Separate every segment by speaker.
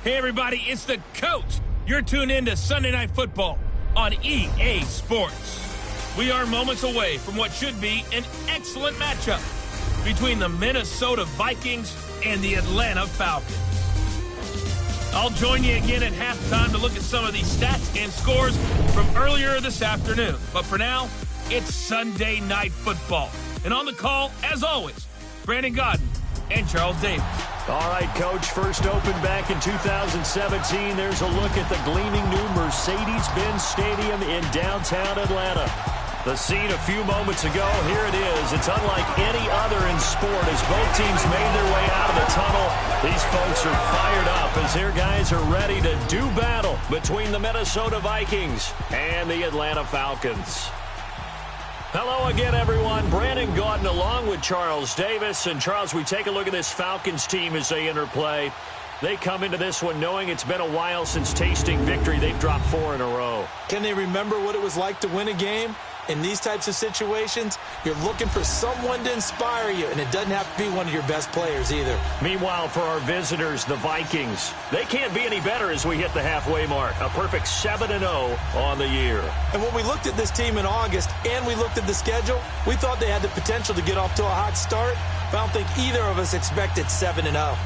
Speaker 1: Hey, everybody, it's the coach. You're tuned in to Sunday Night Football on EA Sports. We are moments away from what should be an excellent matchup between the Minnesota Vikings and the Atlanta Falcons. I'll join you again at halftime to look at some of these stats and scores from earlier this afternoon. But for now, it's Sunday Night Football. And on the call, as always, Brandon Godden and Charles Davis.
Speaker 2: All right, Coach, first opened back in 2017. There's a look at the gleaming new Mercedes-Benz Stadium in downtown Atlanta. The scene a few moments ago, here it is. It's unlike any other in sport as both teams made their way out of the tunnel. These folks are fired up as their guys are ready to do battle between the Minnesota Vikings and the Atlanta Falcons. Hello again, everyone. Brandon Gaudin along with Charles Davis. And, Charles, we take a look at this Falcons team as they interplay. They come into this one knowing it's been a while since tasting victory. They've dropped 4 in a row.
Speaker 3: Can they remember what it was like to win a game? In these types of situations, you're looking for someone to inspire you, and it doesn't have to be one of your best players either.
Speaker 2: Meanwhile, for our visitors, the Vikings, they can't be any better as we hit the halfway mark. A perfect 7-0 on the year.
Speaker 3: And when we looked at this team in August and we looked at the schedule, we thought they had the potential to get off to a hot start, but I don't think either of us expected 7-0.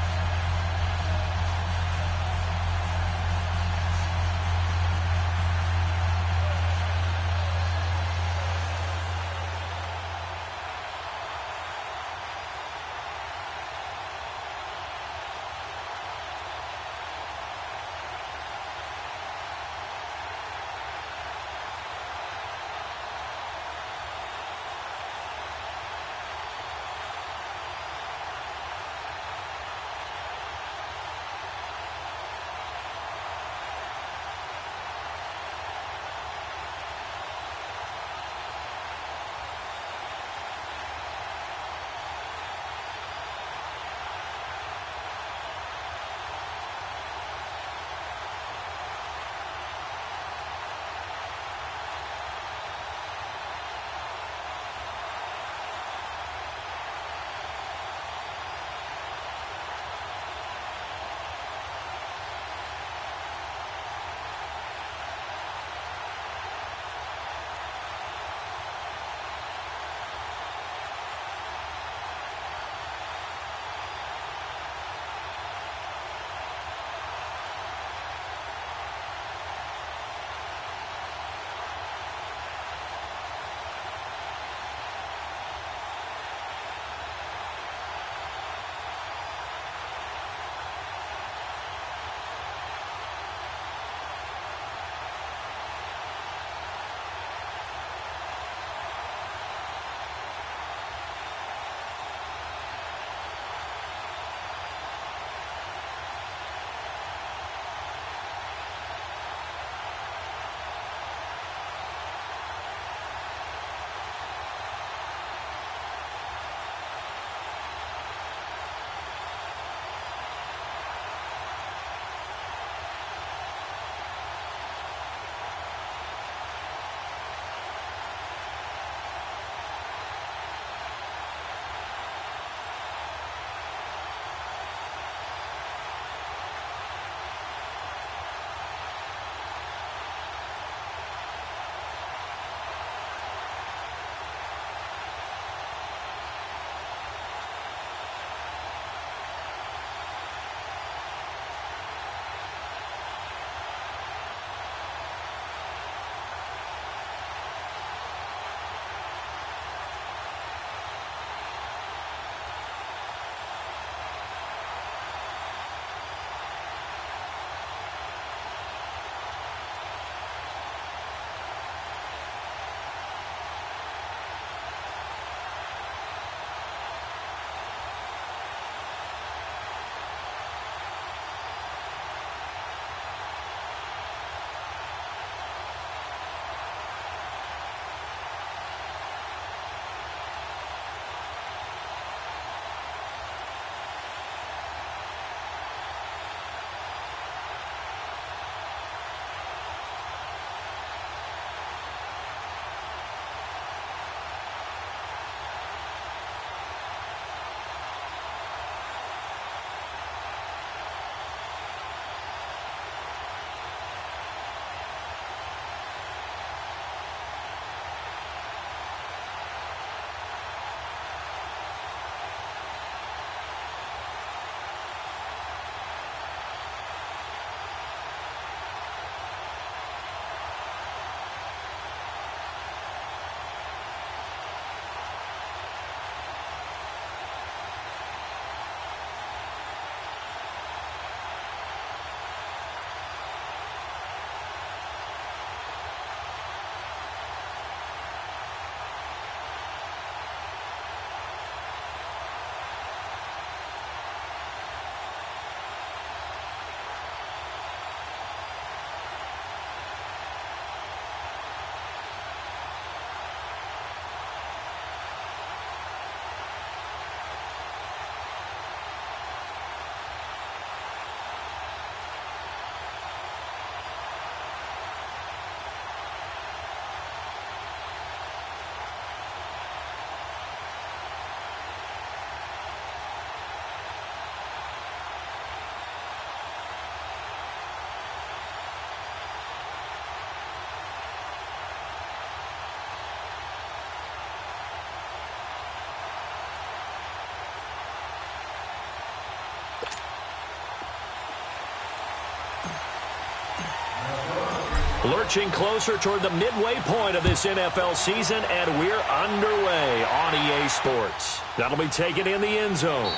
Speaker 2: Lurching closer toward the midway point of this NFL season, and we're underway on EA Sports. That'll be taken in the end zone.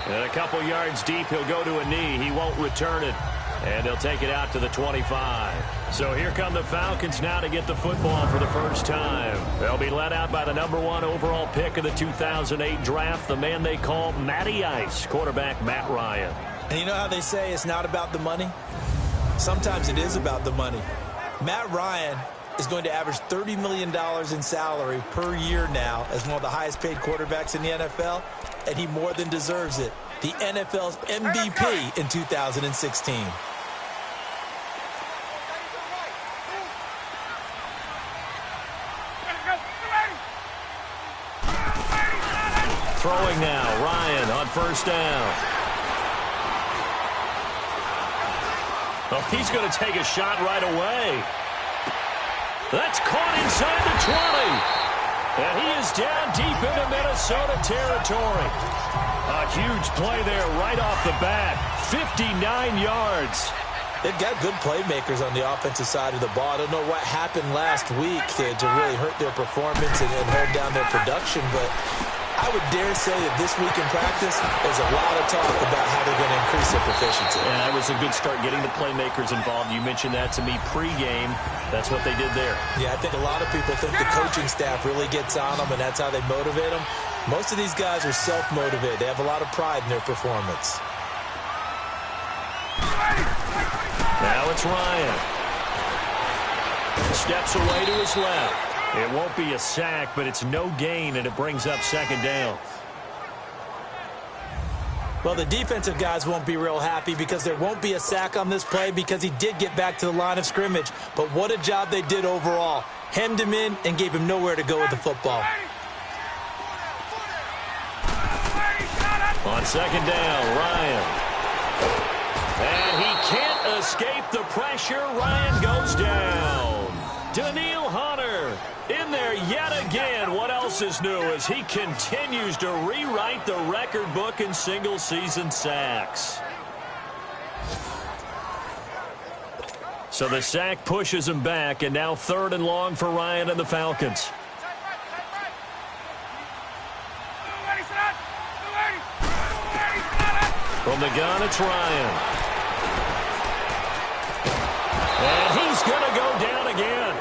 Speaker 2: And a couple yards deep, he'll go to a knee. He won't return it. And they'll take it out to the 25. So here come the Falcons now to get the football for the first time. They'll be led out by the #1 overall pick of the 2008 draft, the man they call Matty Ice, quarterback Matt Ryan.
Speaker 3: And you know how they say it's not about the money? Sometimes it is about the money. Matt Ryan is going to average $30 million in salary per year now as one of the highest paid quarterbacks in the NFL, and he more than deserves it. The NFL's MVP in 2016.
Speaker 2: Throwing now, Ryan on first down. Oh, he's going to take a shot right away. That's caught inside the 20. And he is down deep into Minnesota territory. A huge play there right off the bat. 59 yards.
Speaker 3: They've got good playmakers on the offensive side of the ball. I don't know what happened last week to really hurt their performance and hold down their production, but I would dare say that this week in practice, there's a lot of talk about how they're going to increase their proficiency.
Speaker 2: And that was a good start getting the playmakers involved. You mentioned that to me pregame. That's what they did there.
Speaker 3: Yeah, I think a lot of people think the coaching staff really gets on them, and that's how they motivate them. Most of these guys are self-motivated. They have a lot of pride in their performance.
Speaker 2: Now it's Ryan. Steps away to his left. It won't be a sack, but it's no gain, and it brings up second down.
Speaker 3: Well, the defensive guys won't be real happy because there won't be a sack on this play because he did get back to the line of scrimmage. But what a job they did overall. Hemmed him in and gave him nowhere to go with the football.
Speaker 2: On second down, Ryan. And he can't escape the pressure. Ryan goes down. Daniil Hunter in there yet again. What else is new as he continues to rewrite the record book in single-season sacks. So the sack pushes him back, and now 3rd and long for Ryan and the Falcons. From the gun, it's Ryan. And he's going to go down again.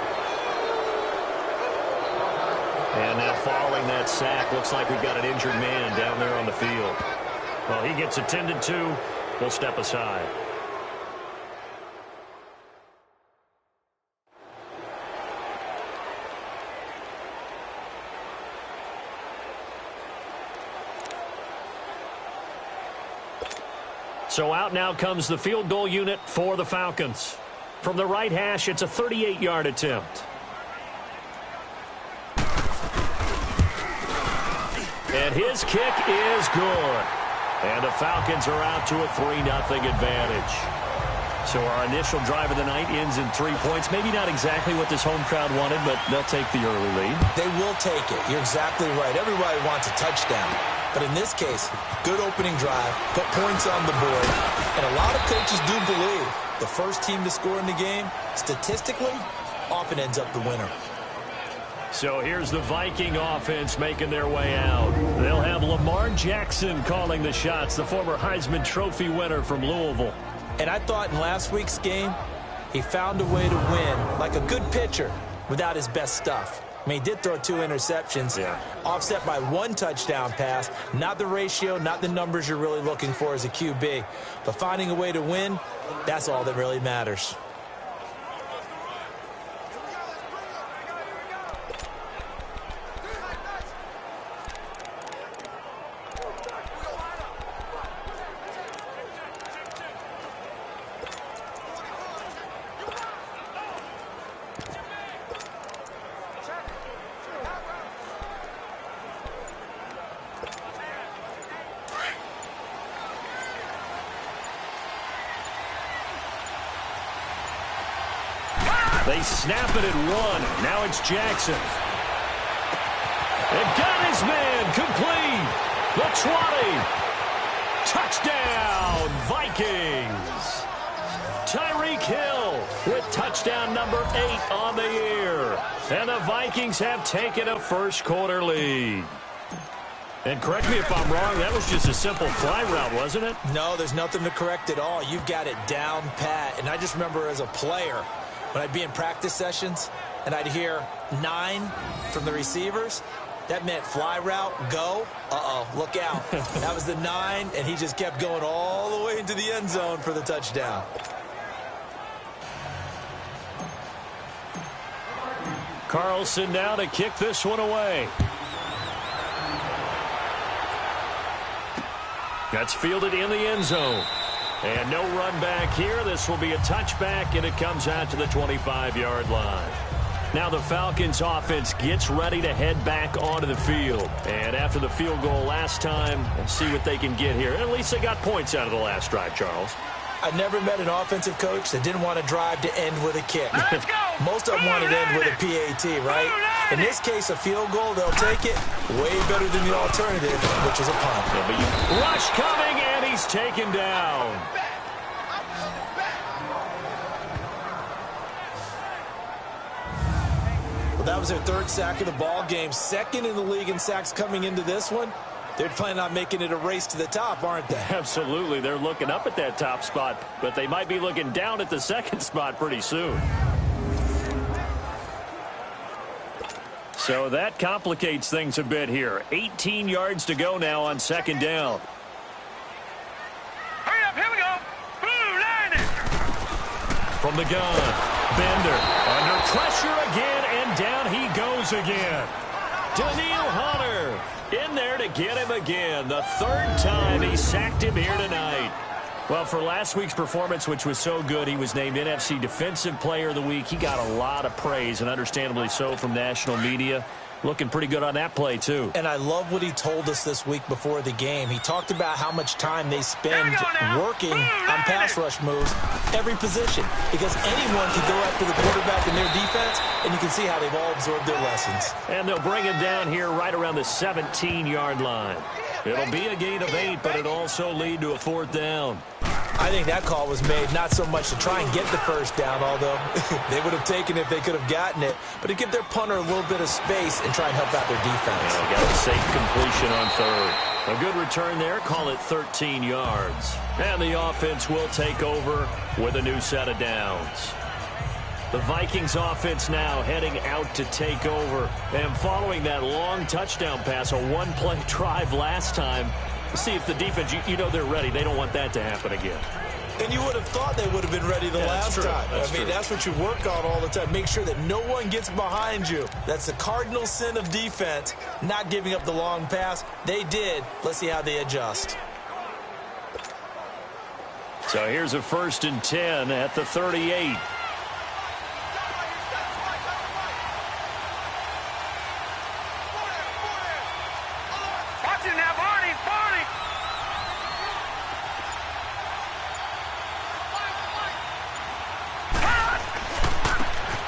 Speaker 2: And now following that sack, looks like we've got an injured man down there on the field. Well, he gets attended to. We'll step aside. So out now comes the field goal unit for the Falcons. From the right hash, it's a 38-yard attempt. And his kick is good. And the Falcons are out to a 3-0 advantage. So our initial drive of the night ends in 3 points. Maybe not exactly what this home crowd wanted, but they'll take the early lead.
Speaker 3: They will take it. You're exactly right. Everybody wants a touchdown. But in this case, good opening drive, put points on the board. And a lot of coaches do believe the first team to score in the game, statistically, often ends up the winner.
Speaker 2: So here's the Viking offense making their way out. They'll have Lamar Jackson calling the shots, the former Heisman Trophy winner from Louisville.
Speaker 3: And I thought in last week's game, he found a way to win like a good pitcher without his best stuff. I mean, he did throw 2 interceptions, offset by 1 touchdown pass. Not the ratio, not the numbers you're really looking for as a QB. But finding a way to win, that's all that really matters.
Speaker 2: They snap it at 1. Now it's Jackson. It got his man complete. The 20. Touchdown, Vikings. Tyreek Hill Hill with touchdown number 8 on the year. And the Vikings have taken a first-quarter lead. And correct me if I'm wrong, that was just a simple fly route, wasn't it?
Speaker 3: No, there's nothing to correct at all. You've got it down pat. And I just remember as a player, when I'd be in practice sessions and I'd hear 9 from the receivers, that meant fly route, go. Uh-oh, look out. That was the 9, and he just kept going all the way into the end zone for the touchdown.
Speaker 2: Carlson now to kick this one away. That's fielded in the end zone. And no run back here. This will be a touchback, and it comes out to the 25-yard line. Now the Falcons offense gets ready to head back onto the field. And after the field goal last time, we'll see what they can get here. At least they got points out of the last drive, Charles.
Speaker 3: I never met an offensive coach that didn't want to drive to end with a kick. Most of them wanted to end with a PAT, right? In this case, a field goal, they'll take it. Way better than the alternative, which is a punt.
Speaker 2: Yeah, but rush coming, and he's taken down.
Speaker 3: Well, that was their 3rd sack of the ball game. 2nd in the league in sacks coming into this one. They're planning on making it a race to the top, aren't they?
Speaker 2: Absolutely. They're looking up at that top spot, but they might be looking down at the 2nd spot pretty soon. So that complicates things a bit here. 18 yards to go now on 2nd down.
Speaker 4: Hurry up, here we go. Blue line it.
Speaker 2: From the gun, Bender under pressure again, and down he goes again. Daniil Hunter in there to get him again. The 3rd time he sacked him here tonight. Well, for last week's performance, which was so good, he was named NFC Defensive Player of the Week. He got a lot of praise, and understandably so, from national media. Looking pretty good on that play, too.
Speaker 3: And I love what he told us this week before the game. He talked about how much time they spend working on pass rush moves, every position, because anyone can go after the quarterback in their defense, and you can see how they've all absorbed their lessons.
Speaker 2: And they'll bring it down here right around the 17-yard line. It'll be a gain of 8, but it'll also lead to a 4th down.
Speaker 3: I think that call was made not so much to try and get the 1st down, although they would have taken it if they could have gotten it, but to give their punter a little bit of space and try and help out their defense.
Speaker 2: Yeah, got a safe completion on 3rd. A good return there. Call it 13 yards. And the offense will take over with a new set of downs. The Vikings offense now heading out to take over. And following that long touchdown pass, a one-play drive last time, see if the defense, you know they're ready. They don't want that to happen again.
Speaker 3: And you would have thought they would have been ready the last time. That's what you work on all the time. Make sure that no one gets behind you. That's the cardinal sin of defense, not giving up the long pass. They did. Let's see how they adjust.
Speaker 2: So here's a 1st and 10 at the 38.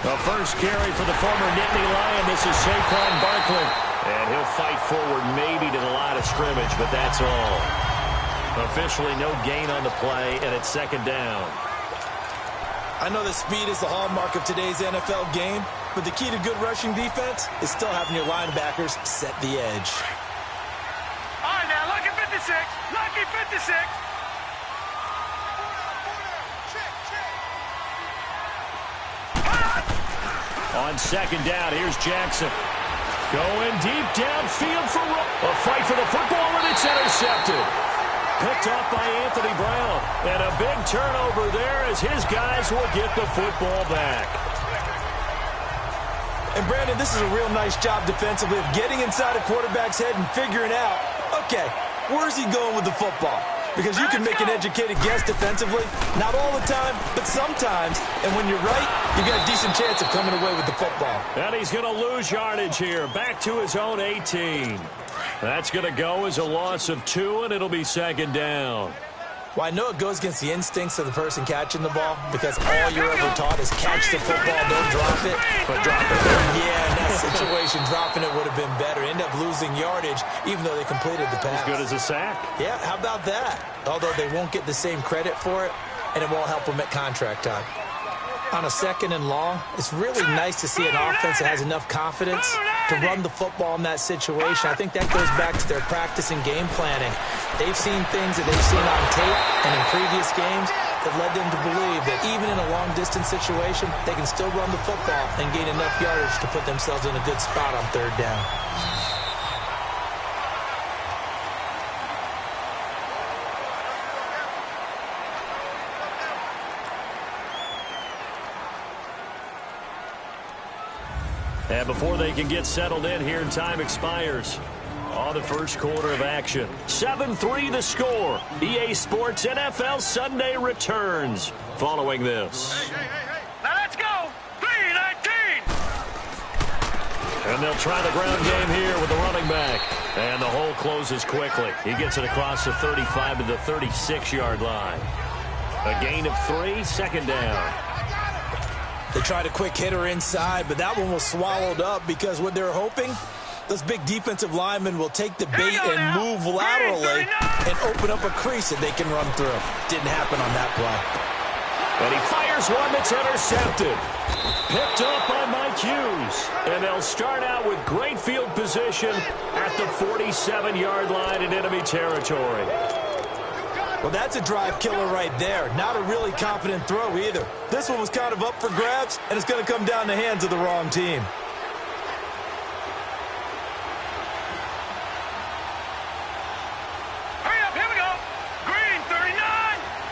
Speaker 2: The first carry for the former Nittany Lion. This is Saquon Barkley. And he'll fight forward maybe to the line of scrimmage, but that's all. Officially no gain on the play, and it's 2nd down.
Speaker 3: I know that speed is the hallmark of today's NFL game, but the key to good rushing defense is still having your linebackers set the edge.
Speaker 4: All right, now, lucky 56. Lucky 56.
Speaker 2: On 2nd down, here's Jackson. Going deep downfield for a fight for the football, and it's intercepted. Picked off by Anthony Brown. And a big turnover there as his guys will get the football back.
Speaker 3: And, Brandon, this is a real nice job defensively of getting inside a quarterback's head and figuring out, okay, where's he going with the football? Because you can make an educated guess defensively. Not all the time, but sometimes. And when you're right, you got a decent chance of coming away with the football.
Speaker 2: And he's going to lose yardage here. Back to his own 18. That's going to go as a loss of 2, and it'll be 2nd down.
Speaker 3: Well, I know it goes against the instincts of the person catching the ball because all you're ever taught is catch the football, don't drop it.
Speaker 2: But drop it.
Speaker 3: Yeah, in that situation, dropping it would have been better. End up losing yardage even though they completed the pass.
Speaker 2: As good as a sack.
Speaker 3: Yeah, how about that? Although they won't get the same credit for it, and it won't help them at contract time. On a 2nd and long, it's really nice to see an offense that has enough confidence to run the football in that situation. I think that goes back to their practice and game planning. They've seen things that they've seen on tape and in previous games that led them to believe that even in a long-distance situation, they can still run the football and gain enough yardage to put themselves in a good spot on 3rd down.
Speaker 2: And before they can get settled in here, time expires on the first quarter of action. 7-3 the score. EA Sports NFL Sunday returns following this.
Speaker 4: Hey. Now let's go. 3-19.
Speaker 2: And they'll try the ground game here with the running back. And the hole closes quickly. He gets it across the 35 to the 36-yard line. A gain of 3, 2nd down.
Speaker 3: They tried a quick hitter inside, but that one was swallowed up because what they're hoping, those big defensive linemen will take the bait and move laterally and open up a crease that they can run through. Didn't happen on that play.
Speaker 2: And he fires one that's intercepted. Picked up by Mike Hughes. And they'll start out with great field position at the 47-yard line in enemy territory.
Speaker 3: Well, that's a drive killer right there. Not a really confident throw either. This one was kind of up for grabs, and it's going to come down the hands of the wrong team.
Speaker 4: Hurry up, here we go. Green 39.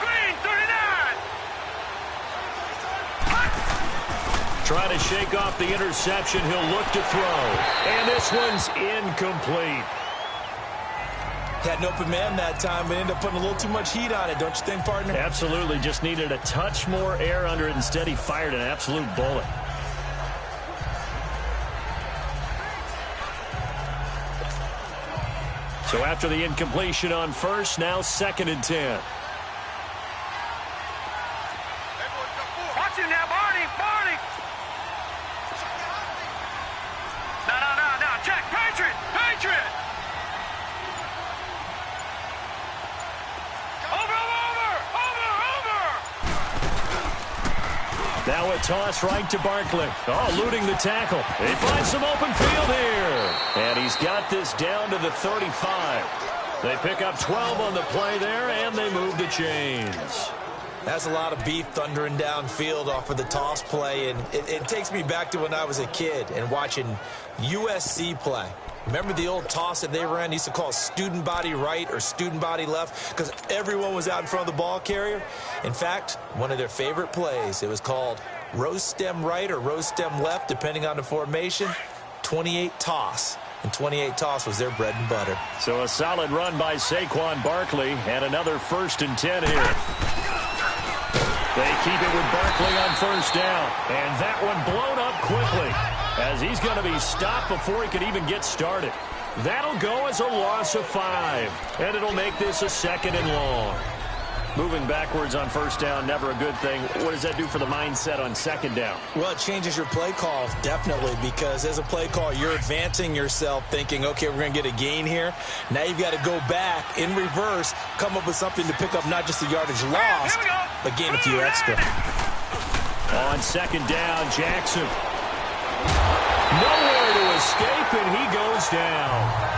Speaker 4: Green 39.
Speaker 2: Trying to shake off the interception. He'll look to throw. And this one's incomplete.
Speaker 3: Had an open man that time, but ended up putting a little too much heat on it, don't you think, partner?
Speaker 2: Absolutely. Just needed a touch more air under it. Instead, he fired an absolute bullet. So after the incompletion on first, now 2nd and 10.
Speaker 4: Watch him now, Barney. No. Check. Patriot.
Speaker 2: Now a toss right to Barkley. Oh, eluding the tackle. He finds some open field here. And he's got this down to the 35. They pick up 12 on the play there, and they move the chains.
Speaker 3: That's a lot of beef thundering downfield off of the toss play, and it takes me back to when I was a kid and watching USC play. Remember the old toss that they ran? They used to call student body right or student body left because everyone was out in front of the ball carrier. In fact, one of their favorite plays, it was called rose stem right or rose stem left, depending on the formation, 28 toss. And 28 toss was their bread and butter.
Speaker 2: So a solid run by Saquon Barkley and another 1st and 10 here. They keep it with Barkley on 1st down. And that one blown up quickly as he's going to be stopped before he could even get started. That'll go as a loss of 5. And it'll make this a 2nd and long. Moving backwards on 1st down, never a good thing. What does that do for the mindset on 2nd down?
Speaker 3: Well, it changes your play call, definitely, because as a play call, you're advancing yourself thinking, okay, we're going to get a gain here. Now you've got to go back in reverse, come up with something to pick up not just the yardage lost, but gain a few extra.
Speaker 2: On 2nd down, Jackson. Nowhere to escape, and he goes down.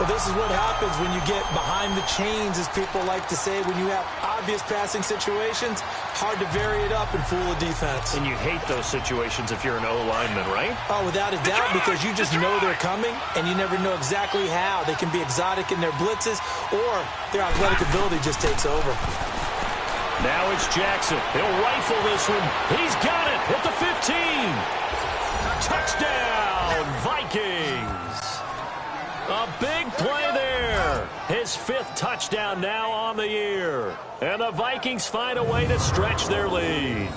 Speaker 3: Well, this is what happens when you get behind the chains, as people like to say. When you have obvious passing situations, hard to vary it up and fool a defense.
Speaker 2: And you hate those situations if you're an O-lineman, right?
Speaker 3: Oh, without a doubt, because you just know they're coming, and you never know exactly how. They can be exotic in their blitzes, or their athletic ability just takes over.
Speaker 2: Now it's Jackson. He'll rifle this one. He's got it at the 15. Touchdown, Vikings. A big play there. His 5th touchdown now on the year. And the Vikings find a way to stretch their lead.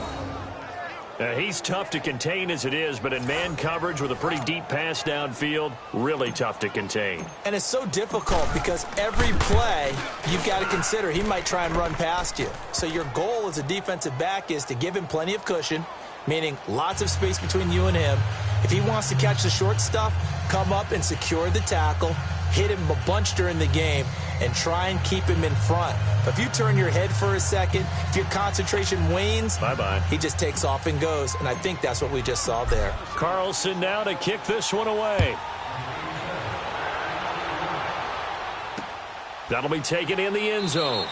Speaker 2: He's tough to contain as it is, but in man coverage with a pretty deep pass downfield, really tough to contain.
Speaker 3: And it's so difficult because every play you've got to consider he might try and run past you. So your goal as a defensive back is to give him plenty of cushion, meaning lots of space between you and him. If he wants to catch the short stuff, come up and secure the tackle, hit him a bunch during the game, and try and keep him in front. But if you turn your head for a second, if your concentration wanes,
Speaker 2: bye-bye.
Speaker 3: He just takes off and goes, and I think that's what we just saw there.
Speaker 2: Carlson now to kick this one away. That'll be taken in the end zone.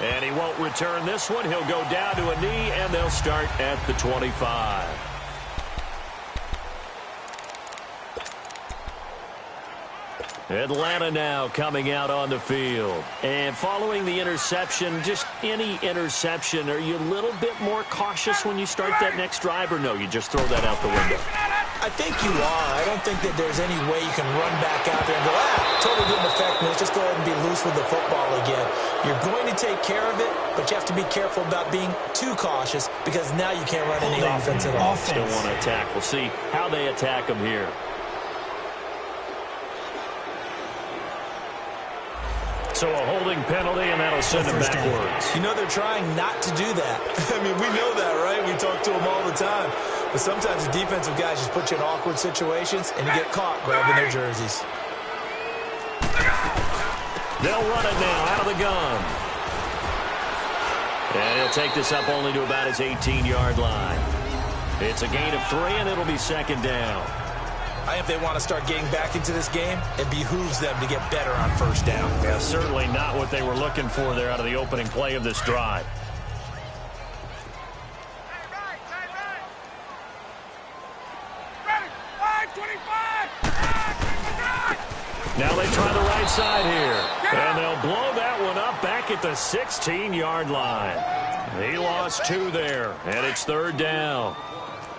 Speaker 2: And he won't return this one. He'll go down to a knee, and they'll start at the 25. Atlanta now coming out on the field. And following the interception, just any interception, are you a little bit more cautious when you start that next drive, or no, you just throw that out the window?
Speaker 3: I think you are. I don't think that there's any way you can run back out there and go, totally didn't affect me. Let's just go ahead and be loose with the football again. You're going to take care of it, but you have to be careful about being too cautious because now you can't run any offense at all.
Speaker 2: Still want to attack. We'll see how they attack them here. So a holding penalty, and that'll send him backwards.
Speaker 3: You know they're trying not to do that. I mean, we know that, right? We talk to them all the time. But sometimes the defensive guys just put you in awkward situations, and you get caught grabbing their jerseys.
Speaker 2: They'll run it now out of the gun. And he'll take this up only to about his 18-yard line. It's a gain of 3, and it'll be second down.
Speaker 3: If they want to start getting back into this game, it behooves them to get better on first down.
Speaker 2: Yeah, certainly not what they were looking for there out of the opening play of this drive. Now they try the right side here. And they'll blow that one up back at the 16-yard line. He lost 2 there, and it's third down.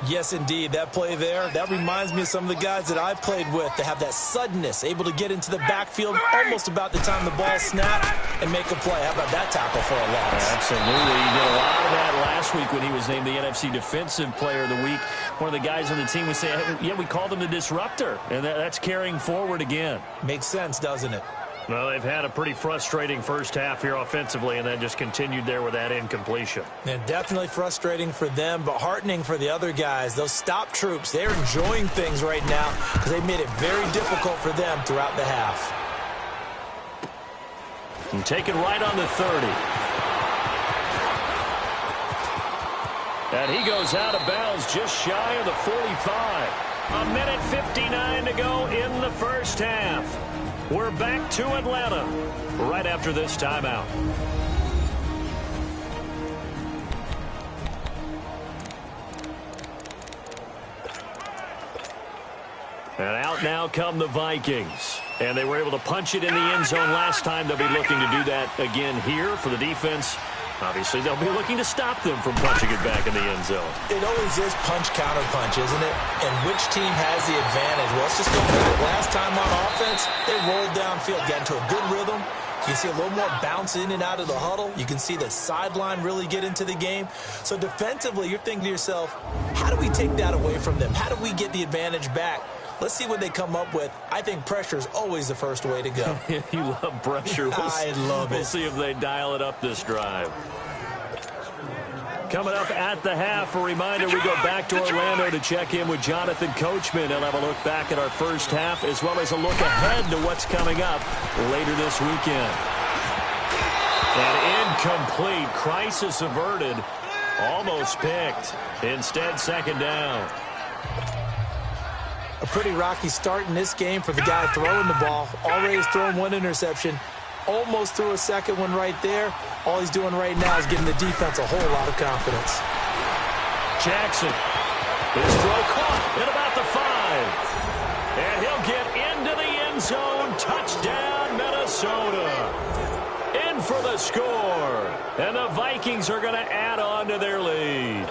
Speaker 3: Yes, indeed. That play there, that reminds me of some of the guys that I've played with that have that suddenness, able to get into the backfield almost about the time the ball snapped and make a play. How about that tackle for a loss?
Speaker 2: Absolutely. He did a lot of that last week when he was named the NFC Defensive Player of the Week. One of the guys on the team was saying, yeah, we called him the disruptor, and that's carrying forward again.
Speaker 3: Makes sense, doesn't it?
Speaker 2: Well, they've had a pretty frustrating first half here offensively, and then just continued there with that incompletion.
Speaker 3: And definitely frustrating for them, but heartening for the other guys. Those stop troops, they're enjoying things right now because they made it very difficult for them throughout the half.
Speaker 2: And taken right on the 30. And he goes out of bounds just shy of the 45. A minute 59 to go in the first half. We're back to Atlanta right after this timeout. And out now come the Vikings. And they were able to punch it in the end zone last time. They'll be looking to do that again here for the defense. Obviously, they'll be looking to stop them from punching it back in the end zone.
Speaker 3: It always is punch-counter-punch, isn't it? And which team has the advantage? Well, let's just go back. Last time on offense, they rolled downfield, got into a good rhythm. You can see a little more bounce in and out of the huddle. You can see the sideline really get into the game. So defensively, you're thinking to yourself, how do we take that away from them? How do we get the advantage back? Let's see what they come up with. I think pressure is always the first way to go.
Speaker 2: You love pressure.
Speaker 3: I love it.
Speaker 2: We'll see if they dial it up this drive. Coming up at the half, a reminder, we go back to Orlando to check in with Jonathan Coachman. He'll have a look back at our first half as well as a look ahead to what's coming up later this weekend. And incomplete. Crisis averted. Almost picked. Instead, second down.
Speaker 3: A pretty rocky start in this game for the guy throwing the ball. Already has thrown 1 interception. Almost threw a second one right there. All he's doing right now is giving the defense a whole lot of confidence.
Speaker 2: Jackson. His throw caught at about the 5. And he'll get into the end zone. Touchdown, Minnesota. In for the score. And the Vikings are going to add on to their lead.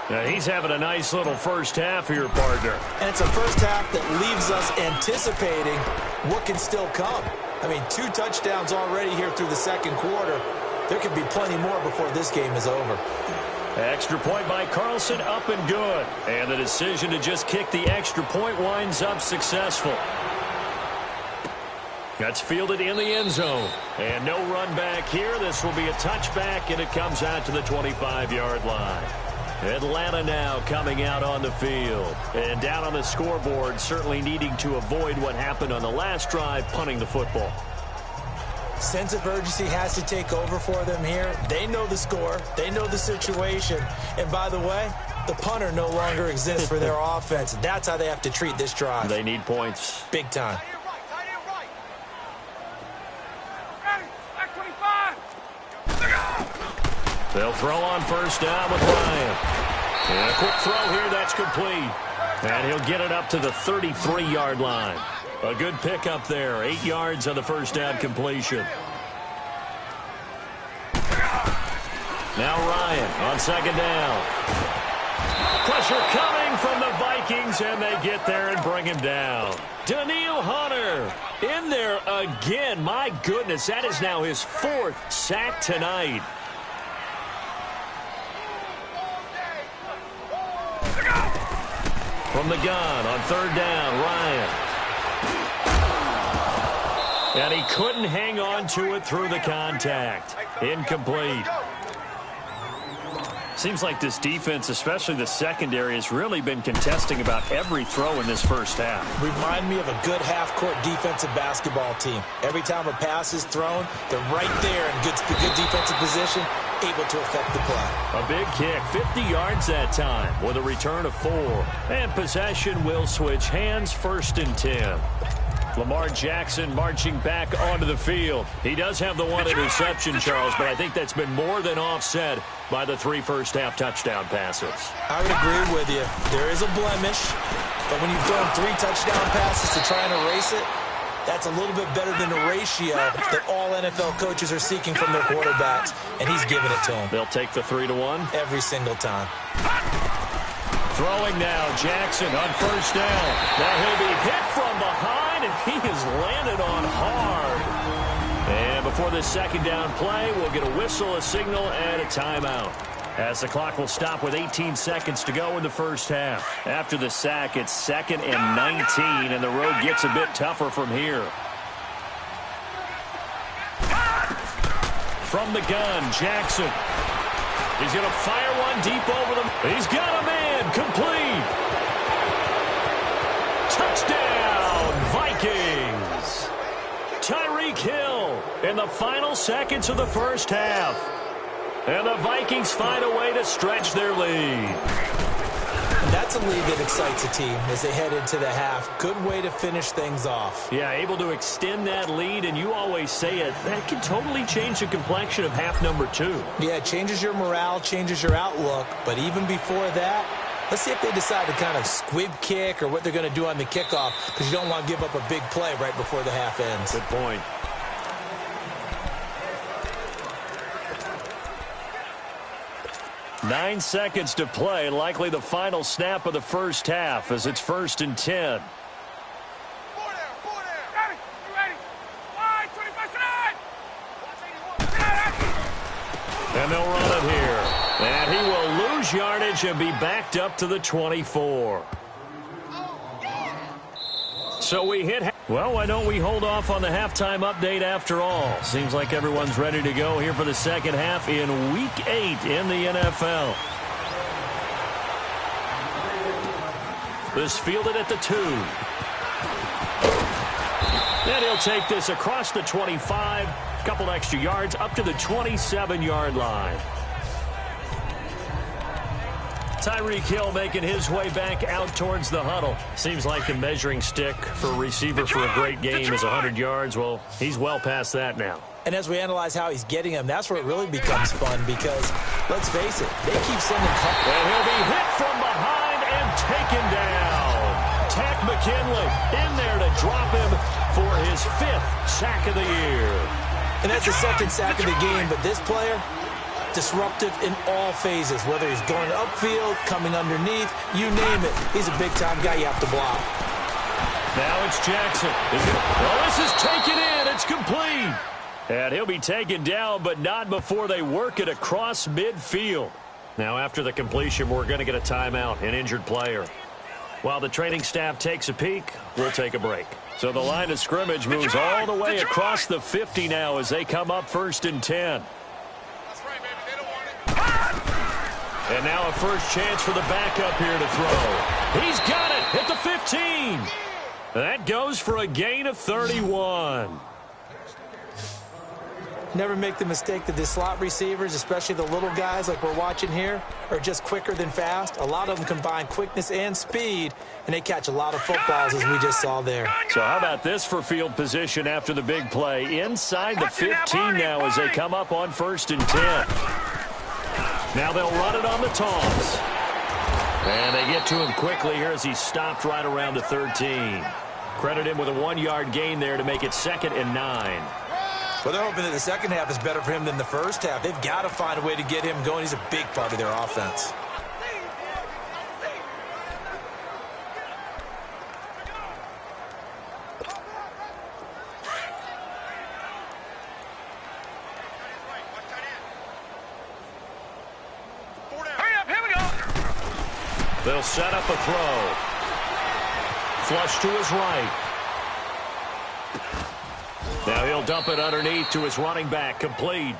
Speaker 2: Now he's having a nice little first half here, partner.
Speaker 3: And it's a first half that leaves us anticipating what can still come. I mean, 2 touchdowns already here through the second quarter. There could be plenty more before this game is over.
Speaker 2: Extra point by Carlson, up and good. And the decision to just kick the extra point winds up successful. That's fielded in the end zone. And no run back here. This will be a touchback, and it comes out to the 25-yard line. Atlanta now coming out on the field. And down on the scoreboard, certainly needing to avoid what happened on the last drive, punting the football.
Speaker 3: Sense of urgency has to take over for them here. They know the score. They know the situation. And by the way, the punter no longer exists for their offense. That's how they have to treat this drive.
Speaker 2: They need points.
Speaker 3: Big time.
Speaker 2: They'll throw on first down with Ryan. And a quick throw here, that's complete. And he'll get it up to the 33-yard line. A good pickup there. 8 yards on the first down completion. Now Ryan on second down. Pressure coming from the Vikings, and they get there and bring him down. Daniil Hunter in there again. My goodness, that is now his 4th sack tonight. From the gun on third down, Ryan. And he couldn't hang on to it through the contact. Incomplete. Seems like this defense, especially the secondary, has really been contesting about every throw in this first half.
Speaker 3: Remind me of a good half-court defensive basketball team. Every time a pass is thrown, they're right there in good defensive position, able to affect the play.
Speaker 2: A big kick, 50 yards that time, with a return of 4. And possession will switch hands, 1st and 10. Lamar Jackson marching back onto the field. He does have the 1 interception, Charles, but I think that's been more than offset by the 3 first-half touchdown passes.
Speaker 3: I would agree with you. There is a blemish, but when you've thrown 3 touchdown passes to try and erase it, that's a little bit better than the ratio that all NFL coaches are seeking from their quarterbacks, and he's giving it to them.
Speaker 2: They'll take the 3-1?
Speaker 3: Every single time.
Speaker 2: Throwing now, Jackson on first down. Now he'll be hit from behind, and he has landed on hard. And before this second down play, we'll get a whistle, a signal, and a timeout. As the clock will stop with 18 seconds to go in the first half. After the sack, it's 2nd and 19, and the road gets a bit tougher from here. From the gun, Jackson. He's going to fire one deep over them. He's got a man, complete. Touchdown, Vikings. Tyreek Hill in the final seconds of the first half. And the Vikings find a way to stretch their lead.
Speaker 3: That's a lead that excites a team as they head into the half. Good way to finish things off.
Speaker 2: Yeah, able to extend that lead, and you always say it, that can totally change the complexion of half number 2.
Speaker 3: Yeah, it changes your morale, changes your outlook. But even before that, let's see if they decide to kind of squib kick or what they're going to do on the kickoff, because you don't want to give up a big play right before the half ends.
Speaker 2: Good point. Nine seconds to play, likely the final snap of the first half as it's 1st and 10. And they'll run it here. And he will lose yardage and be backed up to the 24. So we hit... Well, why don't we hold off on the halftime update after all? Seems like everyone's ready to go here for the second half in Week 8 in the NFL. This fielded at the 2. And he'll take this across the 25. Couple extra yards up to the 27-yard line. Tyreek Hill making his way back out towards the huddle. Seems like the measuring stick for a receiver for a great game is 100 yards. Well, he's well past that now.
Speaker 3: And as we analyze how he's getting them, that's where it really becomes fun because, let's face it, they keep sending...
Speaker 2: And he'll be hit from behind and taken down. Tack McKinley in there to drop him for his 5th sack of the year.
Speaker 3: And that's the 2nd sack of the game, but this player... disruptive in all phases, whether he's going upfield, coming underneath, you name it. He's a big-time guy you have to block.
Speaker 2: Now it's Jackson. Well, this is taken in. It's complete. And he'll be taken down, but not before they work it across midfield. Now, after the completion, we're going to get a timeout, an injured player. While the training staff takes a peek, we'll take a break. So the line of scrimmage moves all the way across the 50 now as they come up 1st and 10. And now a first chance for the backup here to throw. He's got it at the 15. That goes for a gain of 31.
Speaker 3: Never make the mistake that the slot receivers, especially the little guys like we're watching here, are just quicker than fast. A lot of them combine quickness and speed, and they catch a lot of footballs, as we just saw there.
Speaker 2: So how about this for field position after the big play? Inside the 15 now as they come up on 1st and 10. Now they'll run it on the toss. And they get to him quickly here as he stopped right around the 13. Credit him with a 1-yard gain there to make it 2nd and 9.
Speaker 3: Well, they're hoping that the second half is better for him than the first half. They've got to find a way to get him going. He's a big part of their offense.
Speaker 4: Hurry up, here we go.
Speaker 2: They'll set up a throw. Flush to his right. Now he'll dump it underneath to his running back. Complete.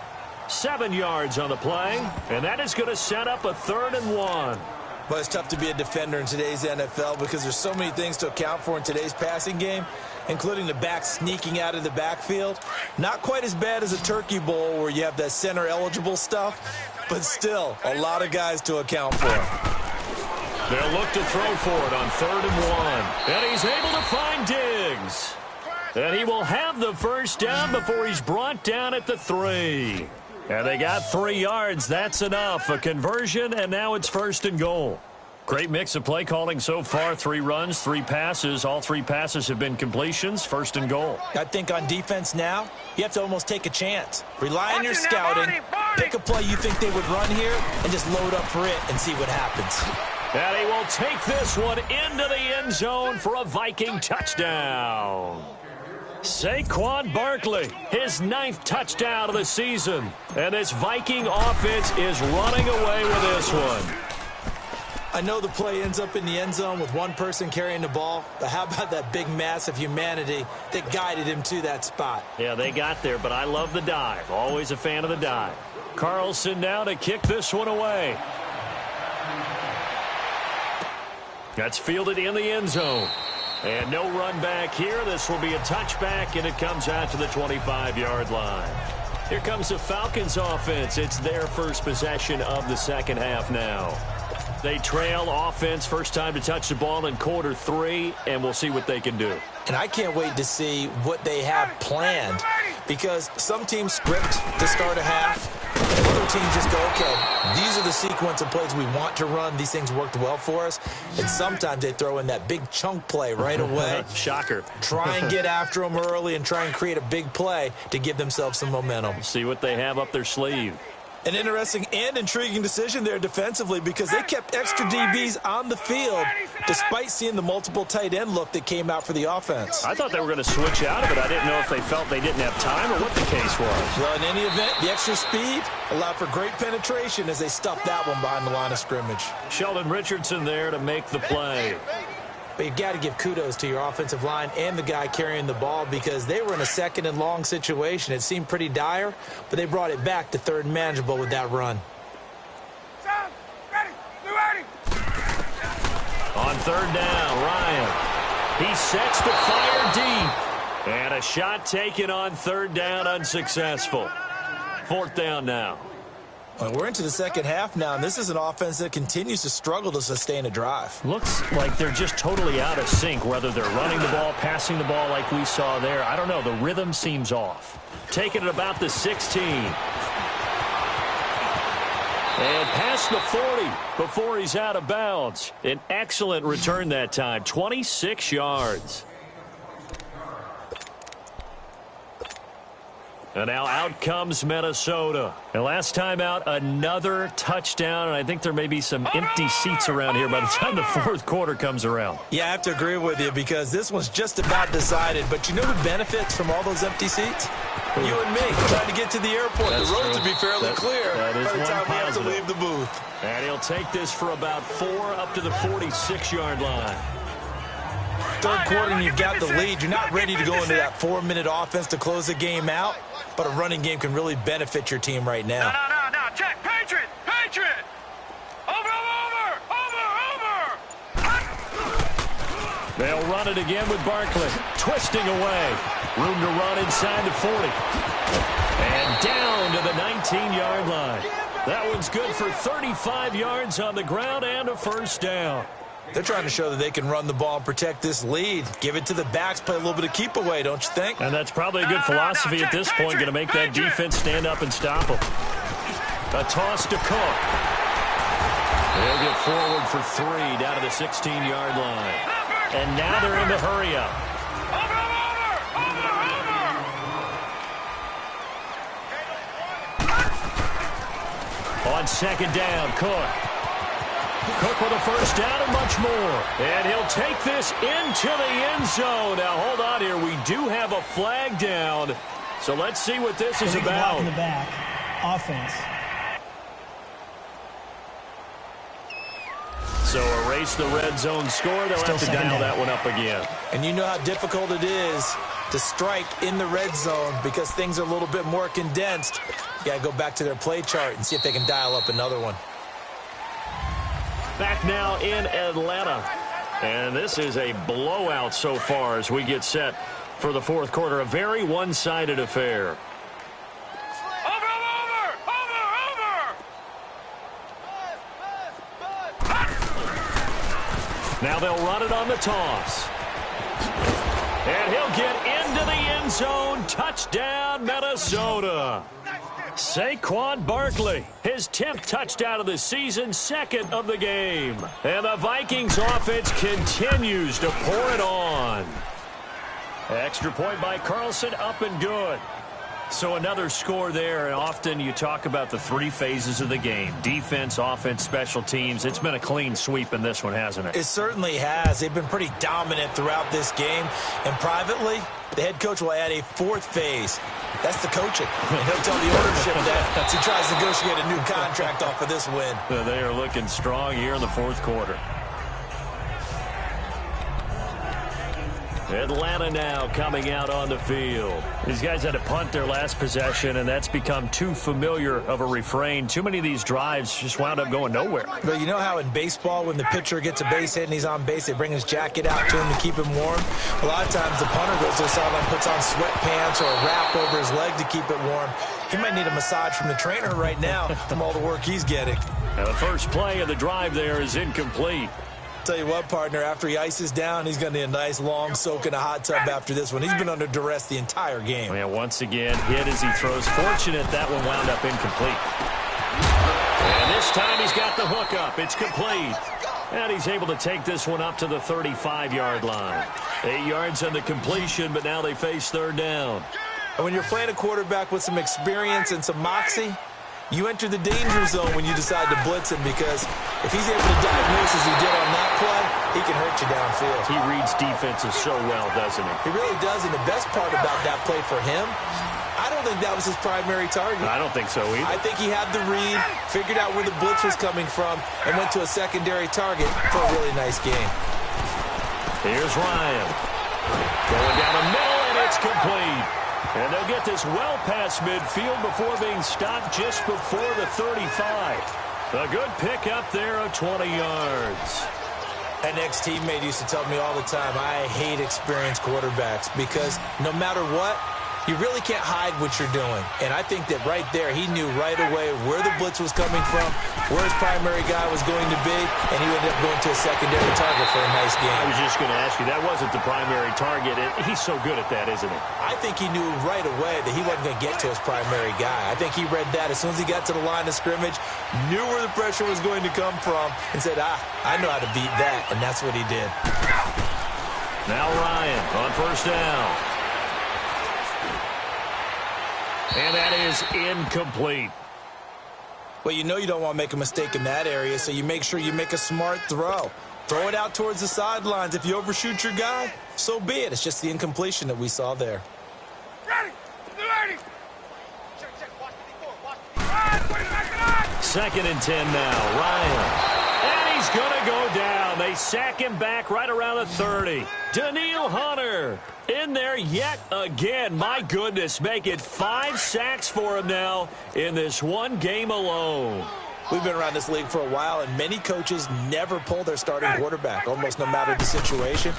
Speaker 2: 7 yards on the play. And that is going to set up a 3rd and 1.
Speaker 3: But it's tough to be a defender in today's NFL because there's so many things to account for in today's passing game, including the back sneaking out of the backfield. Not quite as bad as a turkey bowl where you have that center-eligible stuff, but still a lot of guys to account for.
Speaker 2: They'll look to throw for it on 3rd and 1. And he's able to find Diggs. And he will have the first down before he's brought down at the 3. And they got 3 yards. That's enough. A conversion, and now it's 1st and goal. Great mix of play calling so far. 3 runs, 3 passes. All 3 passes have been completions. 1st and goal.
Speaker 3: I think on defense now, you have to almost take a chance. Rely on your scouting. Pick a play you think they would run here, and just load up for it and see what happens.
Speaker 2: And he will take this one into the end zone for a Viking touchdown. Saquon Barkley, his 9th touchdown of the season. And this Viking offense is running away with this one.
Speaker 3: I know the play ends up in the end zone with one person carrying the ball, but how about that big mass of humanity that guided him to that spot?
Speaker 2: Yeah, they got there, but I love the dive. Always a fan of the dive. Carlson now to kick this one away. That's fielded in the end zone. And no run back here. This will be a touchback, and it comes out to the 25-yard line. Here comes the Falcons offense. It's their first possession of the second half now. They trail offense, first time to touch the ball in quarter 3, and we'll see what they can do.
Speaker 3: And I can't wait to see what they have planned, because some teams script to start a half, and other teams just go, okay, these are the sequence of plays we want to run. These things worked well for us. And sometimes they throw in that big chunk play right away.
Speaker 2: Shocker.
Speaker 3: Try and get after them early and try and create a big play to give themselves some momentum.
Speaker 2: See what they have up their sleeve.
Speaker 3: An interesting and intriguing decision there defensively because they kept extra DBs on the field despite seeing the multiple tight end look that came out for the offense.
Speaker 2: I thought they were going to switch out of it. I didn't know if they felt they didn't have time or what the case was.
Speaker 3: Well, in any event, the extra speed allowed for great penetration as they stuffed that one behind the line of scrimmage.
Speaker 2: Sheldon Richardson there to make the play.
Speaker 3: But you've got to give kudos to your offensive line and the guy carrying the ball because they were in a 2nd and long situation. It seemed pretty dire, but they brought it back to 3rd and manageable with that run.
Speaker 2: On 3rd down, Ryan. He sets to fire deep. And a shot taken on 3rd down, unsuccessful. 4th down now.
Speaker 3: Well, we're into the second half now, and this is an offense that continues to struggle to sustain a drive.
Speaker 2: Looks like they're just totally out of sync, whether they're running the ball, passing the ball like we saw there. I don't know. The rhythm seems off. Taking it about the 16. And past the 40 before he's out of bounds. An excellent return that time, 26 yards. And now out comes Minnesota. And last time out, another touchdown. And I think there may be some empty seats around here by the time the 4th quarter comes around.
Speaker 3: Yeah, I have to agree with you because this one's just about decided. But you know who benefits from all those empty seats? You and me, trying to get to the airport.
Speaker 2: That's
Speaker 3: the roads
Speaker 2: true.
Speaker 3: will be fairly clear
Speaker 2: that is
Speaker 3: by the
Speaker 2: one
Speaker 3: time we have to
Speaker 2: positive.
Speaker 3: leave the booth.
Speaker 2: And he'll take this for about 4 up to the 46-yard line.
Speaker 3: 3rd quarter and you've got the lead. You're not ready to go into that 4-minute offense to close the game out, but a running game can really benefit your team right now.
Speaker 4: No. Check. Patriot. Over.
Speaker 2: They'll run it again with Barkley. Twisting away. Room to run inside the 40. And down to the 19-yard line. That one's good for 35 yards on the ground and a first down.
Speaker 3: They're trying to show that they can run the ball and protect this lead. Give it to the backs, play a little bit of keep away, don't you think?
Speaker 2: And that's probably a good philosophy at this point, going to make that defense stand up and stop them. A toss to Cook. They'll get forward for 3 down to the 16-yard line. And now they're in the hurry-up. On second down, Cook. Cook with a first down and much more. And he'll take this into the end zone. Now, hold on here. We do have a flag down. So let's see what this is about.
Speaker 5: In the back. Offense.
Speaker 2: So erase the red zone score. They'll have to dial that one up again.
Speaker 3: And you know how difficult it is to strike in the red zone because things are a little bit more condensed. You got to go back to their play chart and see if they can dial up another one.
Speaker 2: Back now in Atlanta. And this is a blowout so far as we get set for the fourth quarter. A very one-sided affair. Now they'll run it on the toss. And he'll get into the end zone. Touchdown, Minnesota. Saquon Barkley, his 10th touchdown of the season, 2nd of the game. And the Vikings offense continues to pour it on. Extra point by Carlson, up and good. So another score there, and often you talk about the 3 phases of the game. Defense, offense, special teams. It's been a clean sweep in this one, hasn't it?
Speaker 3: It certainly has. They've been pretty dominant throughout this game. And privately, the head coach will add a 4th phase. That's the coaching. And he'll tell the ownership that as he tries to negotiate a new contract off of this win.
Speaker 2: They are looking strong here in the fourth quarter. Atlanta now coming out on the field. These guys had to punt their last possession, and that's become too familiar of a refrain. Too many of these drives just wound up going nowhere.
Speaker 3: But you know how in baseball, when the pitcher gets a base hit and he's on base, they bring his jacket out to him to keep him warm? A lot of times the punter goes to the sideline, puts on sweatpants or a wrap over his leg to keep it warm. He might need a massage from the trainer right now from all the work he's getting.
Speaker 2: Now the first play of the drive there is incomplete.
Speaker 3: Tell you what, partner, after he ices down, he's going to need a nice long soak in a hot tub after this one. He's been under duress the entire game.
Speaker 2: Yeah, once again, hit as he throws. Fortunate that one wound up incomplete. And this time he's got the hook up. It's complete. And he's able to take this one up to the 35-yard line. 8 yards on the completion, but now they face third down.
Speaker 3: And when you're playing a quarterback with some experience and some moxie, you enter the danger zone when you decide to blitz him, because if he's able to diagnose as he did on that play, he can hurt you downfield.
Speaker 2: He reads defenses so well, doesn't he?
Speaker 3: He really does, and the best part about that play for him, I don't think that was his primary target.
Speaker 2: I don't think so either.
Speaker 3: I think he had the read, figured out where the blitz was coming from, and went to a secondary target for a really nice game.
Speaker 2: Here's Ryan. Going down the middle, and it's complete. And they'll get this well past midfield before being stopped just before the 35. A good pick up there of 20 yards.
Speaker 3: An ex-teammate used to tell me all the time, I hate experienced quarterbacks because no matter what, you really can't hide what you're doing. And I think that right there, he knew right away where the blitz was coming from, where his primary guy was going to be, and he ended up going to a secondary target for a nice game.
Speaker 2: I was just going to ask you, that wasn't the primary target. He's so good at that, isn't he?
Speaker 3: I think he knew right away that he wasn't going to get to his primary guy. I think he read that as soon as he got to the line of scrimmage, knew where the pressure was going to come from, and said, I know how to beat that, and that's what he did.
Speaker 2: Now Ryan on first down. And that is incomplete.
Speaker 3: Well, you know you don't want to make a mistake in that area, so you make sure you make a smart throw. Throw it out towards the sidelines. If you overshoot your guy, so be it. It's just the incompletion that we saw there.
Speaker 4: Ready! Ready!
Speaker 2: Second and 10 now. Ryan. And he's going to go down. They sack him back right around the 30. Daniil Hunter in there yet again. My goodness, make it 5 sacks for him now in this one game alone.
Speaker 3: We've been around this league for a while, and many coaches never pull their starting quarterback, almost no matter the situation.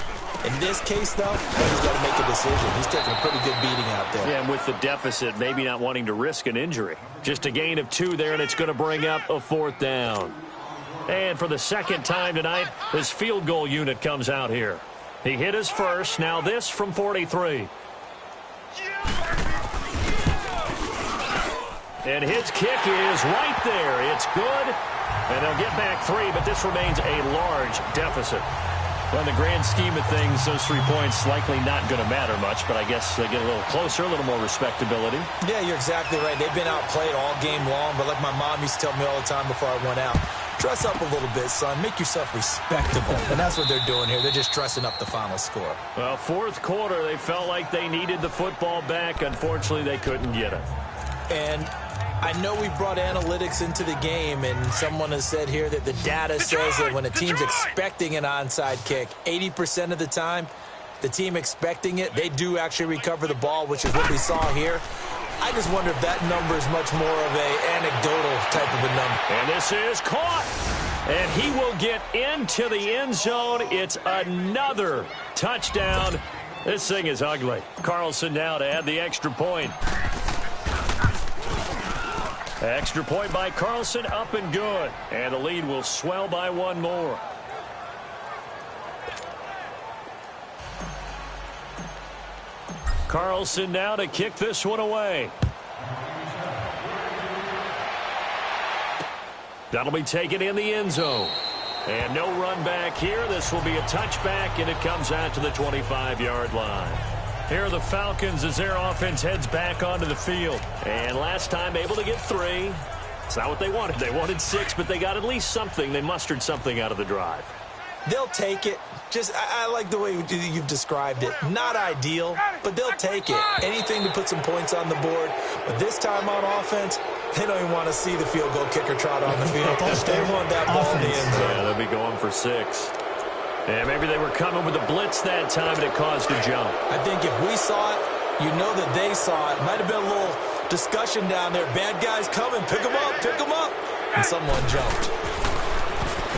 Speaker 3: In this case, though, he's got to make a decision. He's taking a pretty good beating out there.
Speaker 2: Yeah, and with the deficit, maybe not wanting to risk an injury. Just a gain of 2 there, and it's going to bring up a 4th down. And for the second time tonight, his field goal unit comes out here. He hit his first. Now this from 43. And his kick is right there. It's good. And they'll get back 3, but this remains a large deficit. Well, in the grand scheme of things, those 3 points likely not going to matter much, but I guess they get a little closer, a little more respectability.
Speaker 3: Yeah, you're exactly right. They've been outplayed all game long, but like my mom used to tell me all the time before I went out, dress up a little bit, son. Make yourself respectable. And that's what they're doing here. They're just dressing up the final score.
Speaker 2: Well, 4th quarter, they felt like they needed the football back. Unfortunately, they couldn't get it.
Speaker 3: And I know we brought analytics into the game, and someone has said here that the data says that when a team's expecting an onside kick, 80% of the time, the team expecting it, they do actually recover the ball, which is what we saw here. I just wonder if that number is much more of an anecdotal type of a number.
Speaker 2: And this is caught. And he will get into the end zone. It's another touchdown. This thing is ugly. Carlson now to add the extra point. Extra point by Carlson, up and good. And the lead will swell by 1 more. Carlson now to kick this one away. That'll be taken in the end zone. And no run back here. This will be a touchback, and it comes out to the 25-yard line. Here are the Falcons as their offense heads back onto the field. And last time able to get 3. It's not what they wanted. They wanted 6, but they got at least something. They mustered something out of the drive.
Speaker 3: They'll take it. I like the way you've described it. Not ideal, but they'll take it. Anything to put some points on the board. But this time on offense, they don't even want to see the field goal kicker trot on the field. They want that ball in the end zone.
Speaker 2: Yeah, they'll be going for 6. And maybe they were coming with a blitz that time, and it caused a jump.
Speaker 3: I think if we saw it, you know that they saw it. Might have been a little discussion down there. Bad guys coming. Pick them up. Pick them up. And someone jumped.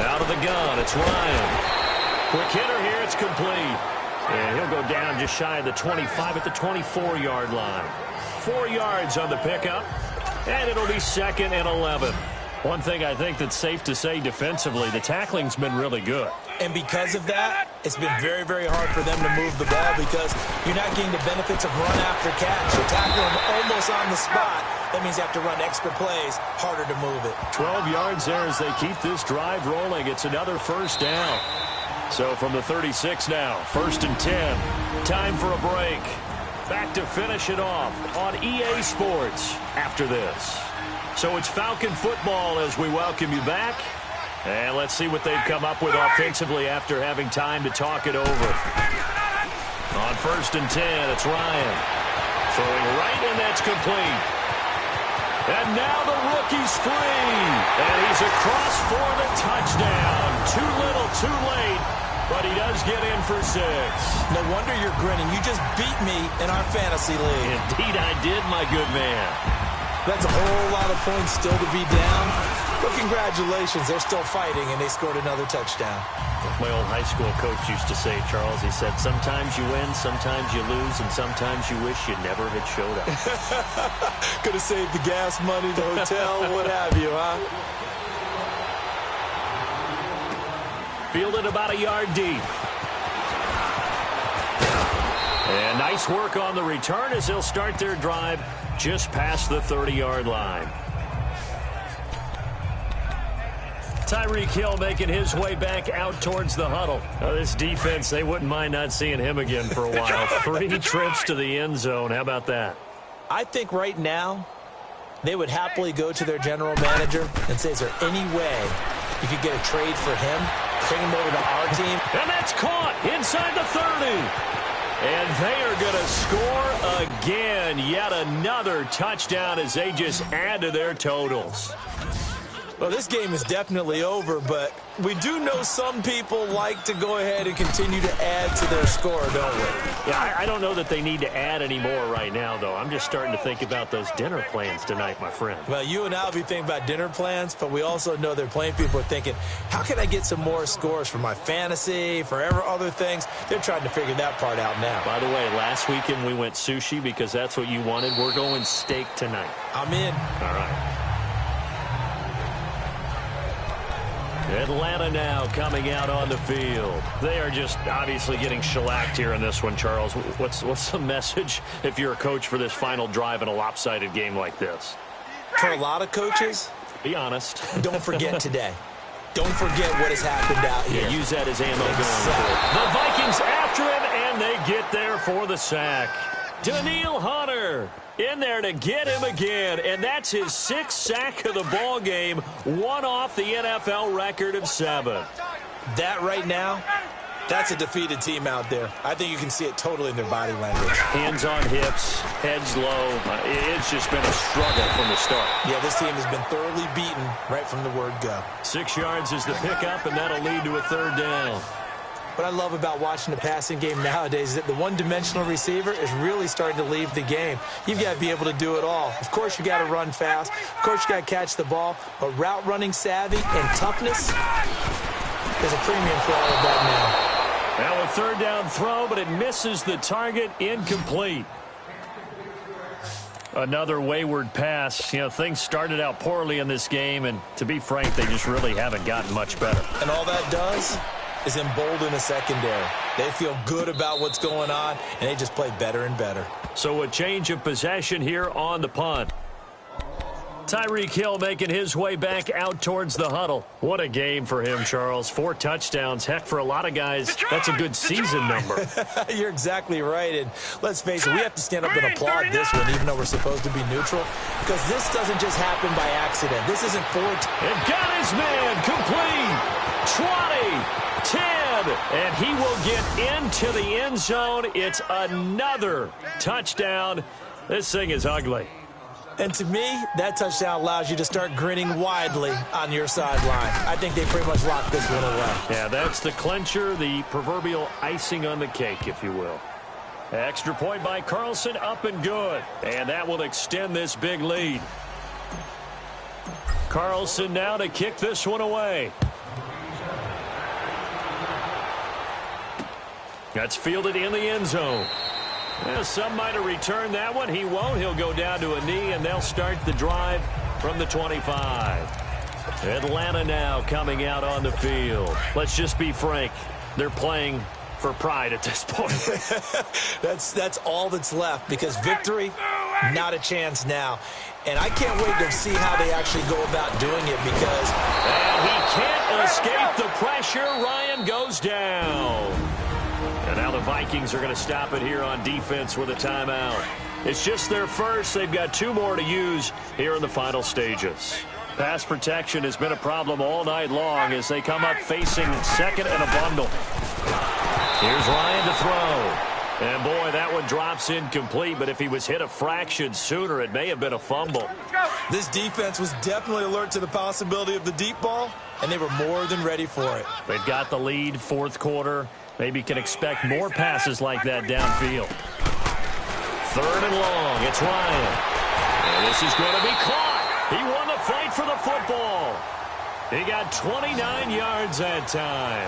Speaker 2: Out of the gun, it's Ryan. Quick hitter here, it's complete. And he'll go down just shy of the 25 at the 24-yard line. 4 yards on the pickup, and it'll be 2nd and 11. One thing I think that's safe to say defensively, the tackling's been really good.
Speaker 3: And because of that, it's been very, very hard for them to move the ball because you're not getting the benefits of run after catch. You're tackling them almost on the spot. That means you have to run extra plays, harder to move it.
Speaker 2: 12 yards there as they keep this drive rolling. It's another 1st down. So from the 36 now, 1st and 10. Time for a break. Back to finish it off on EA Sports after this. So it's Falcon football as we welcome you back. And let's see what they've come up with offensively after having time to talk it over. On 1st and 10, it's Ryan. Throwing right, and that's complete. And now the rookie's free. And he's across for the touchdown. Too little, too late. But he does get in for 6.
Speaker 3: No wonder you're grinning. You just beat me in our fantasy league.
Speaker 2: Indeed I did, my good man.
Speaker 3: That's a whole lot of points still to be down. But congratulations, they're still fighting, and they scored another touchdown.
Speaker 2: My old high school coach used to say, Charles, he said, sometimes you win, sometimes you lose, and sometimes you wish you never had showed up.
Speaker 3: Could have saved the gas money, the hotel, what have you, huh?
Speaker 2: Fielded about a yard deep. And nice work on the return as they'll start their drive just past the 30-yard line. Tyreek Hill making his way back out towards the huddle. Now, this defense, they wouldn't mind not seeing him again for a while. 3 trips to the end zone. How about that?
Speaker 3: I think right now they would happily go to their general manager and say, is there any way you could get a trade for him, bring him over to our team?
Speaker 2: And that's caught inside the 30. And they are going to score again. Yet another touchdown as they just add to their totals.
Speaker 3: Well, this game is definitely over, but we do know some people like to go ahead and continue to add to their score, don't we?
Speaker 2: Yeah, I don't know that they need to add any more right now, though. I'm just starting to think about those dinner plans tonight, my friend.
Speaker 3: Well, you and I will be thinking about dinner plans, but we also know there are plenty of people are thinking, how can I get some more scores for my fantasy, for other things? They're trying to figure that part out now.
Speaker 2: By the way, last weekend we went sushi because that's what you wanted. We're going steak tonight.
Speaker 3: I'm in.
Speaker 2: All right. Atlanta now coming out on the field. They are just obviously getting shellacked here in this one, Charles. What's the message if you're a coach for this final drive in a lopsided game like this?
Speaker 3: For a lot of coaches,
Speaker 2: be honest.
Speaker 3: Don't forget today. Don't forget what has happened out here.
Speaker 2: Yeah, use that as ammo going forward. The Vikings after him, and they get there for the sack. Daniil Hunter in there to get him again, and that's his 6th sack of the ball game, one off the NFL record of 7.
Speaker 3: That right now, that's a defeated team out there. I think you can see it totally in their body language.
Speaker 2: Hands on hips, heads low. It's just been a struggle from the start.
Speaker 3: Yeah, this team has been thoroughly beaten right from the word go.
Speaker 2: 6 yards is the pickup, and that'll lead to a 3rd down.
Speaker 3: What I love about watching the passing game nowadays is that the one-dimensional receiver is really starting to leave the game. You've got to be able to do it all. Of course, you got to run fast. Of course, you got to catch the ball. But route running savvy and toughness, there's a premium for all of that now.
Speaker 2: Now a 3rd down throw, but it misses the target, incomplete. Another wayward pass. You know, things started out poorly in this game, and to be frank, they just really haven't gotten much better.
Speaker 3: And all that does is embolden a secondary. They feel good about what's going on, and they just play better and better.
Speaker 2: So a change of possession here on the punt. Tyreek Hill making his way back out towards the huddle. What a game for him, Charles. 4 touchdowns. Heck, for a lot of guys, that's a good season number.
Speaker 3: You're exactly right. And let's face it, we have to stand up and applaud this one, even though we're supposed to be neutral, because this doesn't just happen by accident. This isn't 4.
Speaker 2: And got his man complete. 20. 10, and he will get into the end zone. It's another touchdown. This thing is ugly.
Speaker 3: And to me, that touchdown allows you to start grinning widely on your sideline. I think they pretty much locked this one away.
Speaker 2: Yeah, that's the clincher, the proverbial icing on the cake, if you will. Extra point by Carlson, up and good. And that will extend this big lead. Carlson now to kick this one away. That's fielded in the end zone. Well, some might have returned that one. He won't. He'll go down to a knee, and they'll start the drive from the 25. Atlanta now coming out on the field. Let's just be frank. They're playing for pride at this point.
Speaker 3: That's all that's left, because victory, not a chance now. And I can't wait to see how they actually go about doing it, because...
Speaker 2: And he can't escape the pressure. Ryan goes down. And now the Vikings are going to stop it here on defense with a timeout. It's just their first. They've got 2 more to use here in the final stages. Pass protection has been a problem all night long as they come up facing 2nd and a bundle. Here's Ryan to throw. And, boy, that one drops incomplete, but if he was hit a fraction sooner, it may have been a fumble.
Speaker 3: This defense was definitely alert to the possibility of the deep ball, and they were more than ready for it.
Speaker 2: They've got the lead, 4th quarter. Maybe can expect more passes like that downfield. 3rd and long. It's Ryan. And this is going to be caught. He won the fight for the football. He got 29 yards that time.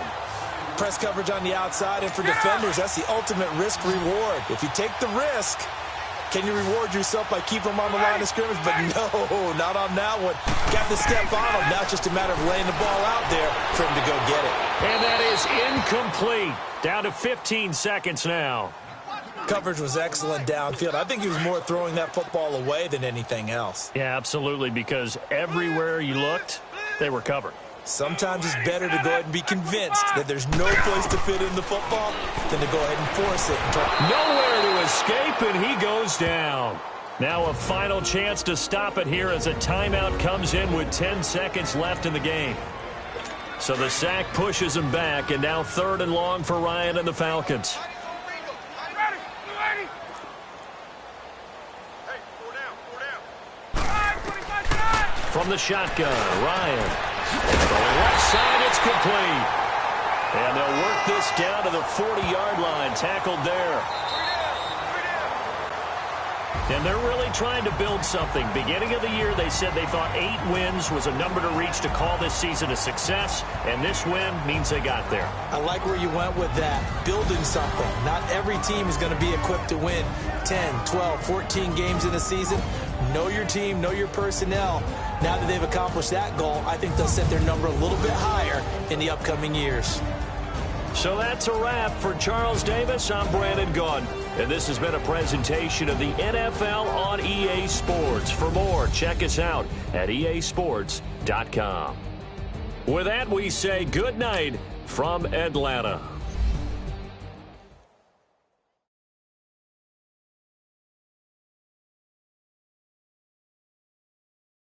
Speaker 3: Press coverage on the outside, and for defenders, that's the ultimate risk-reward. If you take the risk, can you reward yourself by keeping them on the line of scrimmage? But no, not on that one. Got the step on him. Now it's just a matter of laying the ball out there for him to go get it.
Speaker 2: And that is incomplete. Down to 15 seconds now.
Speaker 3: Coverage was excellent downfield. I think he was more throwing that football away than anything else.
Speaker 2: Yeah, absolutely, because everywhere you looked, they were covered.
Speaker 3: Sometimes it's better to go ahead and be convinced that there's no place to fit in the football than to go ahead and force it.
Speaker 2: Nowhere to escape, and he goes down. Now a final chance to stop it here as a timeout comes in with 10 seconds left in the game. So the sack pushes him back, and now 3rd and long for Ryan and the Falcons. from the shotgun. Ryan. Going left side, it's complete. And they'll work this down to the 40-yard line. Tackled there. And they're really trying to build something. Beginning of the year, they said they thought 8 wins was a number to reach to call this season a success. And this win means they got there.
Speaker 3: I like where you went with that. Building something. Not every team is going to be equipped to win 10, 12, 14 games in a season. Know your team, know your personnel. Now that they've accomplished that goal, I think they'll set their number a little bit higher in the upcoming years.
Speaker 2: So that's a wrap for Charles Davis. I'm Brandon Gaudin. And this has been a presentation of the NFL on EA Sports. For more, check us out at easports.com. With that, we say good night from Atlanta.